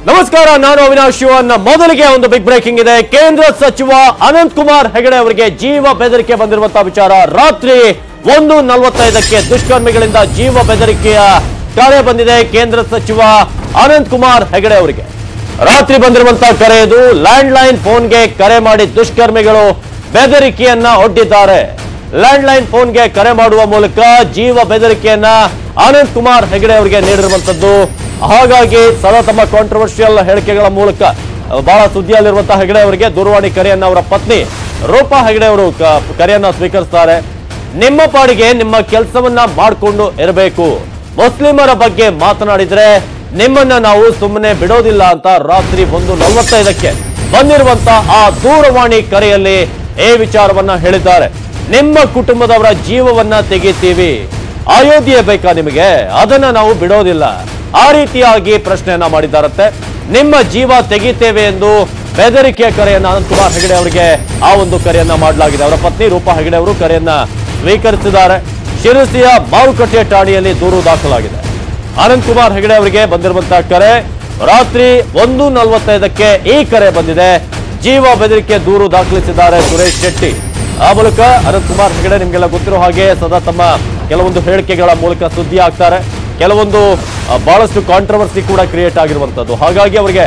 ನಮಸ್ಕಾರ, ನಾನು ಅವಿನಾಶ್ ಶಿವನ್. ಮೊದಲಿಗೆ ಒಂದು ಬಿಗ್ ಬ್ರೇಕಿಂಗ್ ಇದೆ. ಕೇಂದ್ರ ಸಚಿವ ಅನಂತ್ ಕುಮಾರ್ ಹೆಗಡೆ ಅವರಿಗೆ ಜೀವ ಬೆದರಿಕೆ ಬಂದಿರುವಂತಹ ವಿಚಾರ. ರಾತ್ರಿ 1:45ಕ್ಕೆ ದುಷ್ಕರ್ಮಿಗಳಿಂದ ಜೀವ ಬೆದರಿಕೆಯ ಕರೆ ಬಂದಿದೆ. ಕೇಂದ್ರ ಸಚಿವ ಅನಂತ್ ಕುಮಾರ್ ಹೆಗಡೆ ಅವರಿಗೆ ರಾತ್ರಿ ಬಂದಿರುವಂತಹ ಕರೆ ಇದು. ಲ್ಯಾಂಡ್ ಲೈನ್ ಫೋನ್ಗೆ ಕರೆ ಮಾಡಿ ದುಷ್ಕರ್ಮಿಗಳು ಬೆದರಿಕೆಯನ್ನ ಒಡ್ಡಿದ್ದಾರೆ. ಲ್ಯಾಂಡ್ ಲೈನ್ ಫೋನ್ಗೆ ಕರೆ ಮಾಡುವ ಮೂಲಕ ಜೀವ ಬೆದರಿಕೆಯನ್ನ ಅನಂತ್ ಕುಮಾರ್ ಹೆಗಡೆ ಅವರಿಗೆ ನೀಡಿರುವಂತದ್ದು. ಹಾಗಾಗಿ ಸದಾ ತಮ್ಮ ಕಾಂಟ್ರವರ್ಷಿಯಲ್ ಹೇಳಿಕೆಗಳ ಮೂಲಕ ಬಹಳ ಸುದ್ದಿಯಲ್ಲಿರುವಂತಹ ಹೆಗಡೆ ಅವರಿಗೆ ದೂರವಾಣಿ ಕರೆಯನ್ನ ಅವರ ಪತ್ನಿ ರೂಪಾ ಹೆಗಡೆ ಅವರು ಕರೆಯನ್ನ ಸ್ವೀಕರಿಸ್ತಾರೆ. ನಿಮ್ಮ ಪಾಡಿಗೆ ನಿಮ್ಮ ಕೆಲಸವನ್ನ ಮಾಡಿಕೊಂಡು ಇರಬೇಕು, ಮುಸ್ಲಿಮರ ಬಗ್ಗೆ ಮಾತನಾಡಿದ್ರೆ ನಿಮ್ಮನ್ನ ನಾವು ಸುಮ್ಮನೆ ಬಿಡೋದಿಲ್ಲ ಅಂತ ರಾತ್ರಿ 1:45ಕ್ಕೆ ಬಂದಿರುವಂತಹ ಆ ದೂರವಾಣಿ ಕರೆಯಲ್ಲಿ ಈ ವಿಚಾರವನ್ನ ಹೇಳಿದ್ದಾರೆ. ನಿಮ್ಮ ಕುಟುಂಬದವರ ಜೀವವನ್ನ ತೆಗಿತೀವಿ, ಅಯೋಧ್ಯೆ ಬೇಕಾ ನಿಮಗೆ, ಅದನ್ನ ನಾವು ಬಿಡೋದಿಲ್ಲ, ಆ ರೀತಿಯಾಗಿ ಪ್ರಶ್ನೆಯನ್ನ ಮಾಡಿದ್ದಾರಂತೆ. ನಿಮ್ಮ ಜೀವ ತೆಗಿತೇವೆ ಎಂದು ಬೆದರಿಕೆಯ ಕರೆಯನ್ನ ಅನಂತ್ ಕುಮಾರ್ ಹೆಗಡೆ ಅವರಿಗೆ ಆ ಒಂದು ಕರೆಯನ್ನ ಮಾಡಲಾಗಿದೆ. ಅವರ ಪತ್ನಿ ರೂಪಾ ಹೆಗಡೆ ಅವರು ಕರೆಯನ್ನ ಸ್ವೀಕರಿಸಿದ್ದಾರೆ. ಶಿರಸಿಯ ಮಾರುಕಟ್ಟೆ ಠಾಣೆಯಲ್ಲಿ ದೂರು ದಾಖಲಾಗಿದೆ. ಅನಂತ್ ಕುಮಾರ್ ಹೆಗಡೆ ಅವರಿಗೆ ಬಂದಿರುವಂತಹ ಕರೆ ರಾತ್ರಿ 1:45ಕ್ಕೆ ಈ ಕರೆ ಬಂದಿದೆ. ಜೀವ ಬೆದರಿಕೆ ದೂರು ದಾಖಲಿಸಿದ್ದಾರೆ ಸುರೇಶ್ ಶೆಟ್ಟಿ. ಆ ಮೂಲಕ ಅನಂತ್ ಕುಮಾರ್ ಹೆಗಡೆ ನಿಮ್ಗೆಲ್ಲ ಗೊತ್ತಿರೋ ಹಾಗೆ ಸದಾ ತಮ್ಮ ಕೆಲವೊಂದು ಹೇಳಿಕೆಗಳ ಮೂಲಕ ಸುದ್ದಿ ಆಗ್ತಾರೆ. ಕೆಲವೊಂದು ಬಹಳಷ್ಟು ಕಾಂಟ್ರವರ್ಸಿ ಕೂಡ ಕ್ರಿಯೇಟ್ ಆಗಿರುವಂತದ್ದು. ಹಾಗಾಗಿ ಅವರಿಗೆ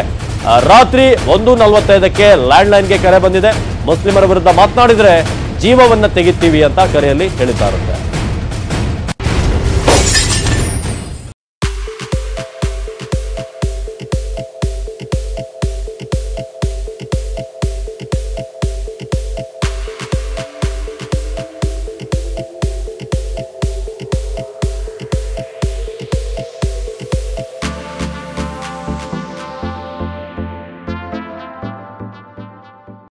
ರಾತ್ರಿ 1:45ಕ್ಕೆ ಲ್ಯಾಂಡ್ ಲೈನ್ಗೆ ಕರೆ ಬಂದಿದೆ. ಮುಸ್ಲಿಮರ ವಿರುದ್ಧ ಮಾತನಾಡಿದ್ರೆ ಜೀವವನ್ನ ತೆಗಿತೀವಿ ಅಂತ ಕರೆಯಲ್ಲಿ ಹೇಳಿದ್ದಾರೆ.